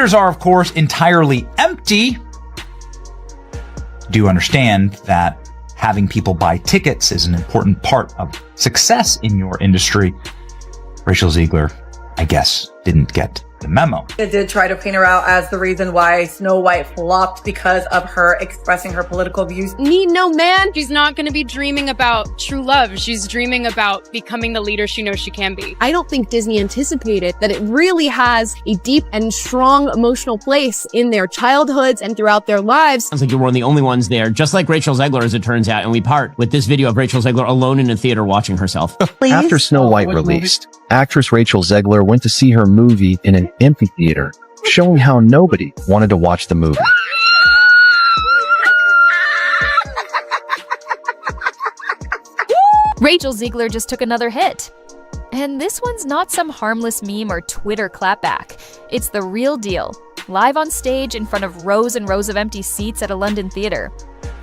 theaters are, of course, entirely empty. Do you understand that having people buy tickets is an important part of success in your industry? Rachel Zegler, I guess, didn't get the memo. It did try to paint her out as the reason why Snow White flopped because of her expressing her political views. Need no man. She's not going to be dreaming about true love. She's dreaming about becoming the leader she knows she can be. I don't think Disney anticipated that it really has a deep and strong emotional place in their childhoods and throughout their lives. Sounds like you're one of the only ones there, just like Rachel Zegler, as it turns out, and we part with this video of Rachel Zegler alone in a theater watching herself. After Snow White released, actress Rachel Zegler went to see her movie in an empty theater, showing how nobody wanted to watch the movie. Rachel Zegler just took another hit. And this one's not some harmless meme or Twitter clapback. It's the real deal, live on stage in front of rows and rows of empty seats at a London theater.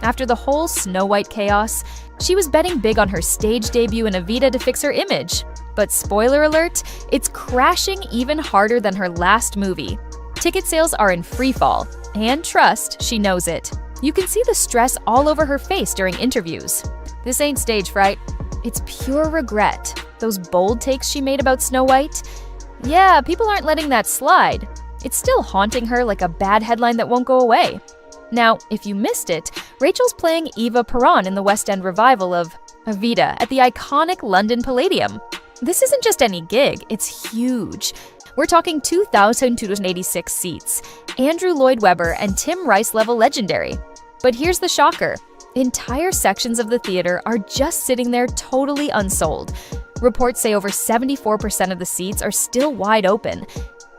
After the whole Snow White chaos, she was betting big on her stage debut in Evita to fix her image. But spoiler alert, it's crashing even harder than her last movie. Ticket sales are in free fall, and trust, she knows it. You can see the stress all over her face during interviews. This ain't stage fright, it's pure regret. Those bold takes she made about Snow White? Yeah, people aren't letting that slide. It's still haunting her like a bad headline that won't go away. Now, if you missed it, Rachel's playing Eva Peron in the West End revival of Evita at the iconic London Palladium. This isn't just any gig, it's huge. We're talking 2,286 seats, Andrew Lloyd Webber and Tim Rice level legendary. But here's the shocker. Entire sections of the theater are just sitting there totally unsold. Reports say over 74% of the seats are still wide open.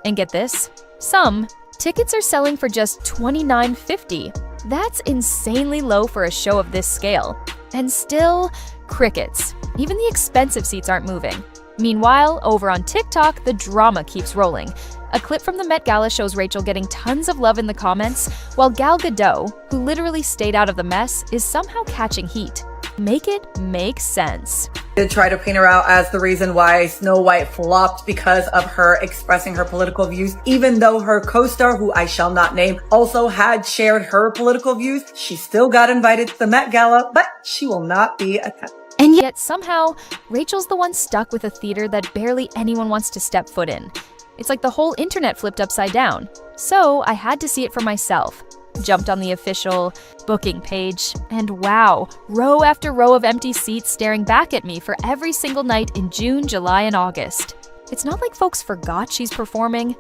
And get this, some tickets are selling for just $29.50. That's insanely low for a show of this scale. And still, crickets. Even the expensive seats aren't moving. Meanwhile, over on TikTok, the drama keeps rolling. A clip from the Met Gala shows Rachel getting tons of love in the comments, while Gal Gadot, who literally stayed out of the mess, is somehow catching heat. Make it make sense. Did try to paint her out as the reason why Snow White flopped because of her expressing her political views, even though her co-star, who I shall not name, also had shared her political views. She still got invited to the Met Gala, but she will not be attending. And yet somehow, Rachel's the one stuck with a theater that barely anyone wants to step foot in. It's like the whole internet flipped upside down. So I had to see it for myself. Jumped on the official booking page, and wow, row after row of empty seats staring back at me for every single night in June, July, and August. It's not like folks forgot she's performing.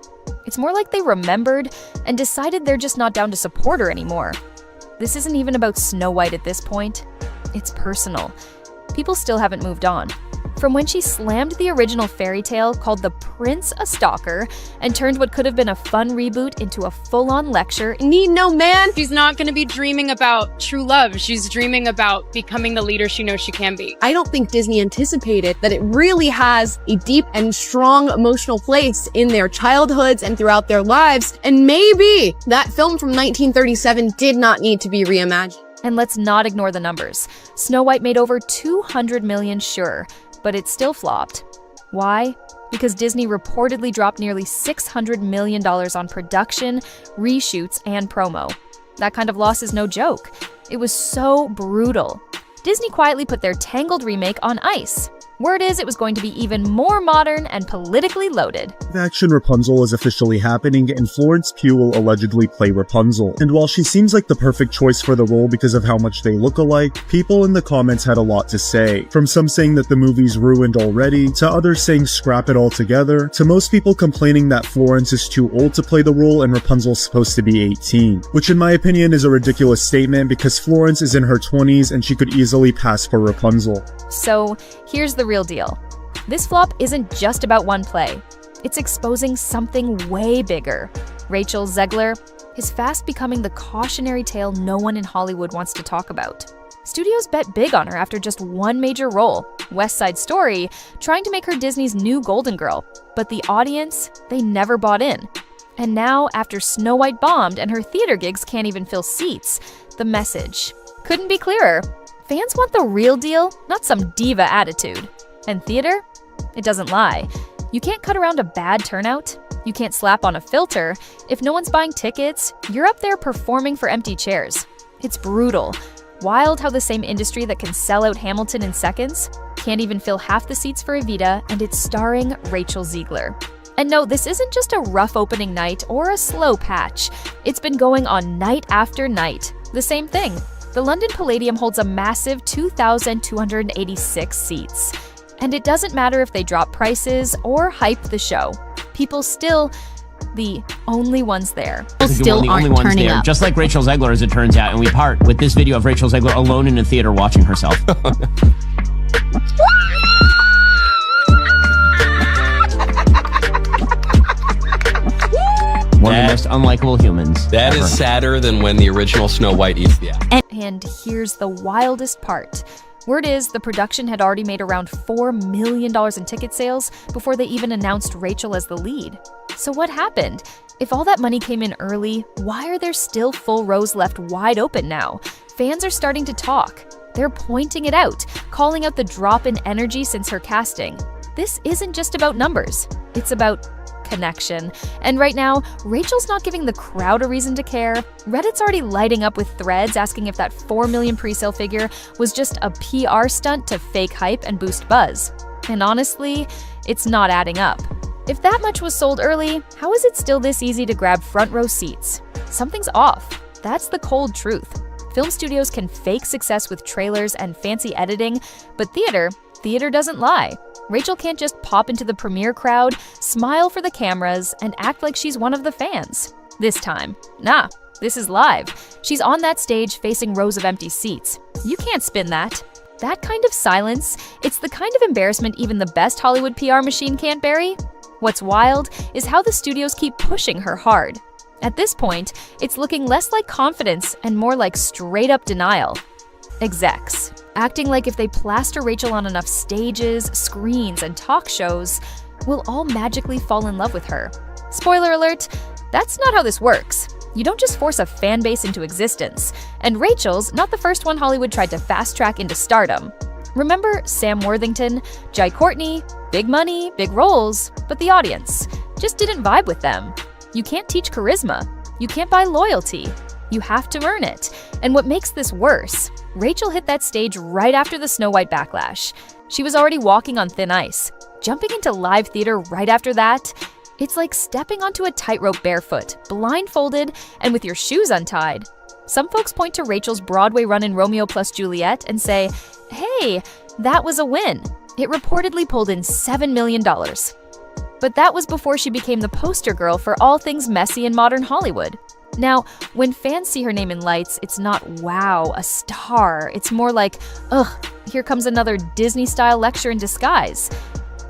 It's more like they remembered and decided they're just not down to support her anymore. This isn't even about Snow White at this point. It's personal. People still haven't moved on. From when she slammed the original fairy tale called The Prince a Stalker and turned what could have been a fun reboot into a full-on lecture. Need no man. She's not going to be dreaming about true love. She's dreaming about becoming the leader she knows she can be. I don't think Disney anticipated that it really has a deep and strong emotional place in their childhoods and throughout their lives. And maybe that film from 1937 did not need to be reimagined. And let's not ignore the numbers. Snow White made over $200 million, sure, but it still flopped. Why? Because Disney reportedly dropped nearly $600 million on production, reshoots, and promo. That kind of loss is no joke. It was so brutal. Disney quietly put their Tangled remake on ice. Word is it was going to be even more modern and politically loaded. Action Rapunzel is officially happening, and Florence Pugh will allegedly play Rapunzel. And while she seems like the perfect choice for the role because of how much they look alike, people in the comments had a lot to say. From some saying that the movie's ruined already, to others saying scrap it altogether, to most people complaining that Florence is too old to play the role and Rapunzel's supposed to be 18. Which in my opinion is a ridiculous statement because Florence is in her 20s and she could easily pass for Rapunzel. So here's the real deal. This flop isn't just about one play. It's exposing something way bigger. Rachel Zegler is fast becoming the cautionary tale no one in Hollywood wants to talk about. Studios bet big on her after just one major role, West Side Story, trying to make her Disney's new Golden Girl. But the audience, they never bought in. And now, after Snow White bombed and her theater gigs can't even fill seats, the message couldn't be clearer. Fans want the real deal, not some diva attitude. And theater? It doesn't lie. You can't cut around a bad turnout. You can't slap on a filter. If no one's buying tickets, you're up there performing for empty chairs. It's brutal. Wild how the same industry that can sell out Hamilton in seconds can't even fill half the seats for Evita, and it's starring Rachel Zegler. And no, this isn't just a rough opening night or a slow patch. It's been going on night after night. The same thing. The London Palladium holds a massive 2,286 seats. And it doesn't matter if they drop prices or hype the show. People still the only ones there. Still aren't turning up. Just like Rachel Zegler, as it turns out, and we part with this video of Rachel Zegler alone in a theater watching herself. One of the most unlikable humans. That ever. Is sadder than when the original Snow White eats the apple. And here's the wildest part. Word is the production had already made around $4 million in ticket sales before they even announced Rachel as the lead. So what happened? If all that money came in early, why are there still full rows left wide open now? Fans are starting to talk. They're pointing it out, calling out the drop in energy since her casting. This isn't just about numbers. It's about connection. And right now, Rachel's not giving the crowd a reason to care. Reddit's already lighting up with threads asking if that 4 million pre-sale figure was just a PR stunt to fake hype and boost buzz. And honestly, it's not adding up. If that much was sold early, how is it still this easy to grab front row seats? Something's off. That's the cold truth. Film studios can fake success with trailers and fancy editing, but theater doesn't lie. Rachel can't just pop into the premiere crowd, smile for the cameras, and act like she's one of the fans. This time, nah, this is live. She's on that stage facing rows of empty seats. You can't spin that. That kind of silence, it's the kind of embarrassment even the best Hollywood PR machine can't bury. What's wild is how the studios keep pushing her hard. At this point, it's looking less like confidence and more like straight-up denial. Execs, acting like if they plaster Rachel on enough stages, screens, and talk shows, we'll all magically fall in love with her. Spoiler alert, that's not how this works. You don't just force a fan base into existence. And Rachel's not the first one Hollywood tried to fast-track into stardom. Remember Sam Worthington, Jai Courtney, big money, big roles, but the audience just didn't vibe with them. You can't teach charisma. You can't buy loyalty. You have to earn it. And what makes this worse, Rachel hit that stage right after the Snow White backlash. She was already walking on thin ice. Jumping into live theater right after that, it's like stepping onto a tightrope barefoot, blindfolded, and with your shoes untied. Some folks point to Rachel's Broadway run in Romeo plus Juliet and say, hey, that was a win. It reportedly pulled in $7 million. But that was before she became the poster girl for all things messy in modern Hollywood. Now, when fans see her name in lights, it's not, wow, a star. It's more like, ugh, here comes another Disney-style lecture in disguise.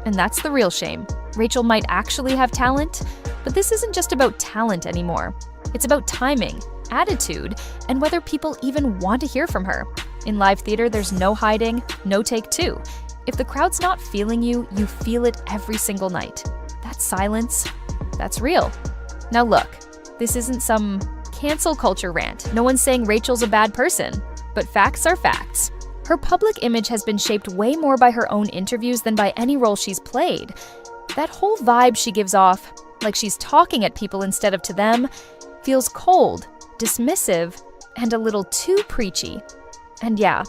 And that's the real shame. Rachel might actually have talent, but this isn't just about talent anymore. It's about timing, attitude, and whether people even want to hear from her. In live theater, there's no hiding, no take two. If the crowd's not feeling you, you feel it every single night. That silence, that's real. Now look, this isn't some cancel culture rant. No one's saying Rachel's a bad person, but facts are facts. Her public image has been shaped way more by her own interviews than by any role she's played. That whole vibe she gives off, like she's talking at people instead of to them, feels cold, dismissive, and a little too preachy. And yeah,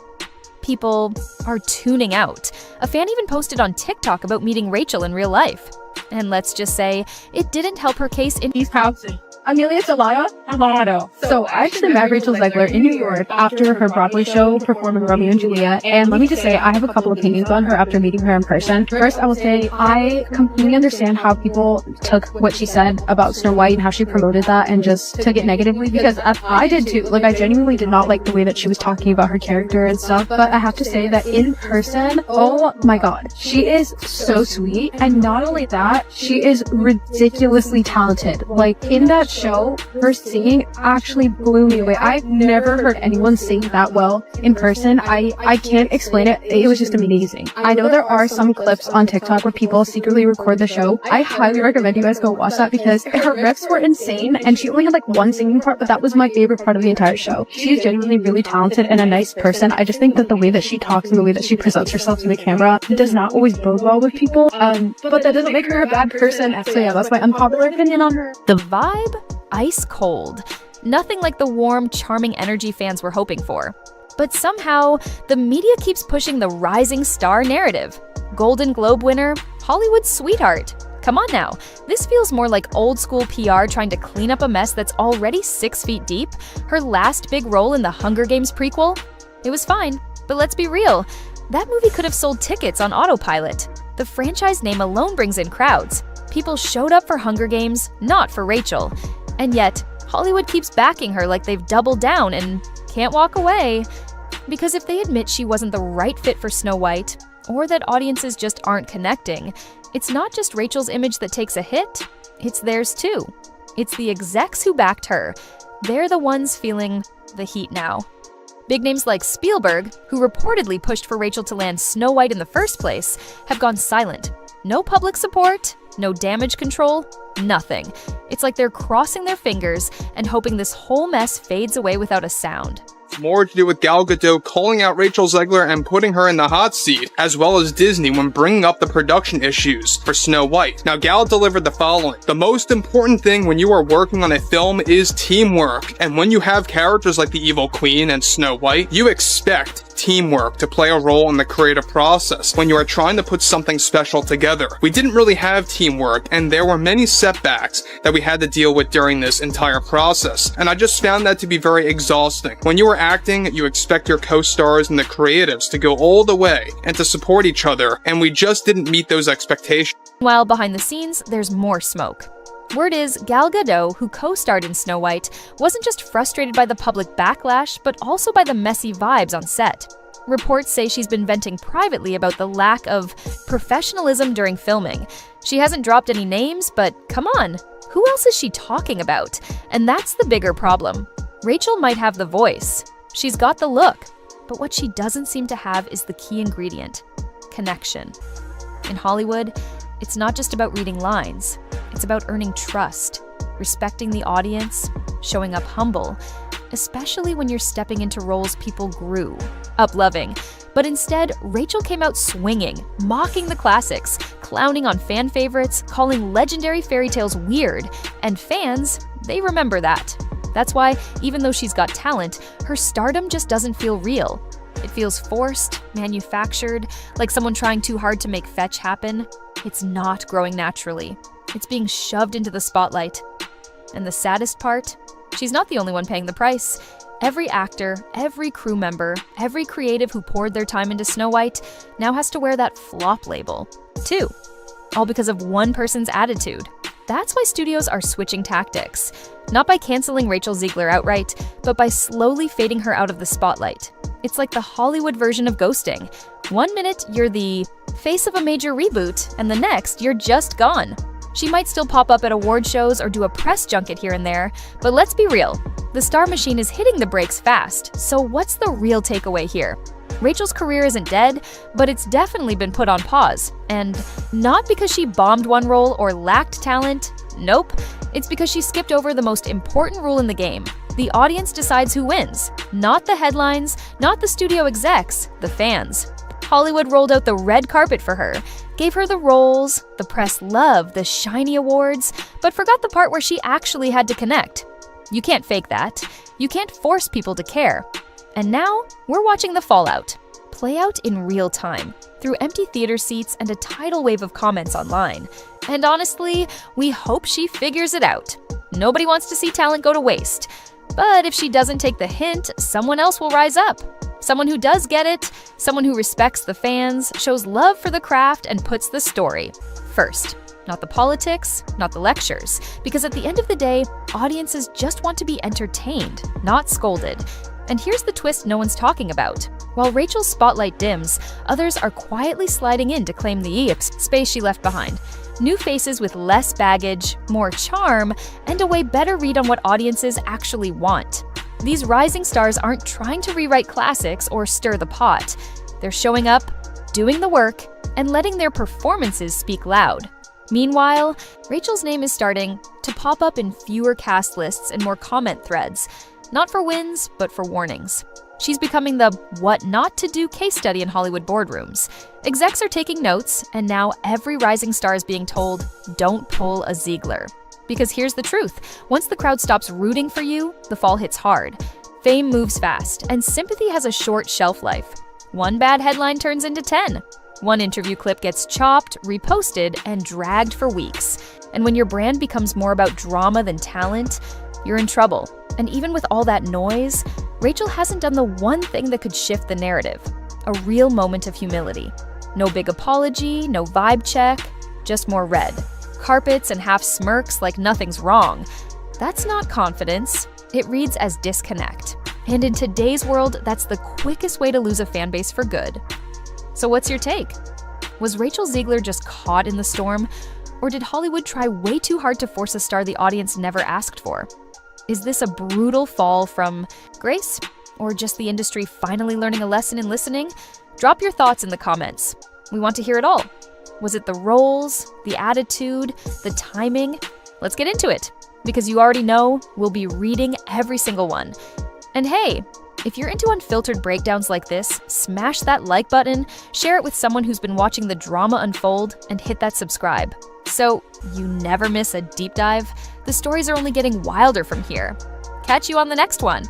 people are tuning out. A fan even posted on TikTok about meeting Rachel in real life. And let's just say, it didn't help her case in East Housing. Amelia Salado. So I actually met Rachel Zegler in New York after her Broadway show performing Romeo and Juliet. And let me just say, I have a couple opinions on her after meeting her in person. First, I will say I completely understand how people took what she said about Snow White and how she promoted that and just took it negatively, because I did too. Like, I genuinely did not like the way that she was talking about her character and stuff. But I have to say that in person, oh my god, she is so sweet. And not only that, she is ridiculously talented. Like, in that show, her singing actually blew me away. I've never heard anyone sing that well in person. I can't explain it. It was just amazing. I know there are some clips on TikTok where people secretly record the show. I highly recommend you guys go watch that because her riffs were insane and she only had like one singing part, but that was my favorite part of the entire show. She's genuinely really talented and a nice person. I just think that the way that she talks and the way that she presents herself to the camera does not always bode well with people. But that doesn't make her a bad person. So yeah, that's my unpopular opinion on her. The vibe? Ice cold. Nothing like the warm, charming energy fans were hoping for. But somehow, the media keeps pushing the rising star narrative. Golden Globe winner, Hollywood sweetheart. Come on now, this feels more like old school PR trying to clean up a mess that's already 6 feet deep. Her last big role in the Hunger Games prequel? It was fine, but let's be real. That movie could have sold tickets on autopilot. The franchise name alone brings in crowds. People showed up for Hunger Games, not for Rachel. And yet, Hollywood keeps backing her like they've doubled down and can't walk away. Because if they admit she wasn't the right fit for Snow White, or that audiences just aren't connecting, it's not just Rachel's image that takes a hit, it's theirs too. It's the execs who backed her. They're the ones feeling the heat now. Big names like Spielberg, who reportedly pushed for Rachel to land Snow White in the first place, have gone silent. No public support, no damage control, nothing. It's like they're crossing their fingers and hoping this whole mess fades away without a sound. More to do with Gal Gadot calling out Rachel Zegler and putting her in the hot seat, as well as Disney when bringing up the production issues for Snow White. Now, Gal delivered the following. The most important thing when you are working on a film is teamwork, and when you have characters like the Evil Queen and Snow White, you expect teamwork to play a role in the creative process when you are trying to put something special together. We didn't really have teamwork, and there were many setbacks that we had to deal with during this entire process, and I just found that to be very exhausting. When you are acting, you expect your co-stars and the creatives to go all the way and to support each other, and we just didn't meet those expectations. While behind the scenes, there's more smoke. Word is, Gal Gadot, who co-starred in Snow White, wasn't just frustrated by the public backlash, but also by the messy vibes on set. Reports say she's been venting privately about the lack of professionalism during filming. She hasn't dropped any names, but come on, who else is she talking about? And that's the bigger problem. Rachel might have the voice. She's got the look. But what she doesn't seem to have is the key ingredient: connection. In Hollywood, it's not just about reading lines. It's about earning trust, respecting the audience, showing up humble, especially when you're stepping into roles people grew up loving. But instead, Rachel came out swinging, mocking the classics, clowning on fan favorites, calling legendary fairy tales weird, and fans, they remember that. That's why, even though she's got talent, her stardom just doesn't feel real. It feels forced, manufactured, like someone trying too hard to make fetch happen. It's not growing naturally. It's being shoved into the spotlight. And the saddest part? She's not the only one paying the price. Every actor, every crew member, every creative who poured their time into Snow White now has to wear that flop label, too. All because of one person's attitude. That's why studios are switching tactics. Not by canceling Rachel Zegler outright, but by slowly fading her out of the spotlight. It's like the Hollywood version of ghosting. 1 minute, you're the face of a major reboot, and the next, you're just gone. She might still pop up at award shows or do a press junket here and there, but let's be real. The star machine is hitting the brakes fast, so what's the real takeaway here? Rachel's career isn't dead, but it's definitely been put on pause. And not because she bombed one role or lacked talent. Nope. It's because she skipped over the most important rule in the game. The audience decides who wins. Not the headlines, not the studio execs, the fans. Hollywood rolled out the red carpet for her, gave her the roles, the press loved the shiny awards, but forgot the part where she actually had to connect. You can't fake that. You can't force people to care. And now, we're watching the fallout play out in real time, through empty theater seats and a tidal wave of comments online. And honestly, we hope she figures it out. Nobody wants to see talent go to waste. But if she doesn't take the hint, someone else will rise up. Someone who does get it, someone who respects the fans, shows love for the craft, and puts the story first. Not the politics, not the lectures. Because at the end of the day, audiences just want to be entertained, not scolded. And here's the twist no one's talking about. While Rachel's spotlight dims, others are quietly sliding in to claim the space she left behind. New faces with less baggage, more charm, and a way better read on what audiences actually want. These rising stars aren't trying to rewrite classics or stir the pot. They're showing up, doing the work, and letting their performances speak loud. Meanwhile, Rachel's name is starting to pop up in fewer cast lists and more comment threads, not for wins, but for warnings. She's becoming the what not to do case study in Hollywood boardrooms. Execs are taking notes, and now every rising star is being told, don't pull a Zegler. Because here's the truth, once the crowd stops rooting for you, the fall hits hard. Fame moves fast, and sympathy has a short shelf life. One bad headline turns into 10. One interview clip gets chopped, reposted, and dragged for weeks. And when your brand becomes more about drama than talent, you're in trouble. And even with all that noise, Rachel hasn't done the one thing that could shift the narrative, a real moment of humility. No big apology, no vibe check, just more red. Carpets and half smirks like nothing's wrong. That's not confidence. It reads as disconnect. And in today's world, that's the quickest way to lose a fan base for good. So what's your take? Was Rachel Zegler just caught in the storm? Or did Hollywood try way too hard to force a star the audience never asked for? Is this a brutal fall from grace? Or just the industry finally learning a lesson in listening? Drop your thoughts in the comments. We want to hear it all. Was it the roles, the attitude, the timing? Let's get into it, because you already know we'll be reading every single one. And hey, if you're into unfiltered breakdowns like this, smash that like button, share it with someone who's been watching the drama unfold, and hit that subscribe. So you never miss a deep dive. The stories are only getting wilder from here. Catch you on the next one.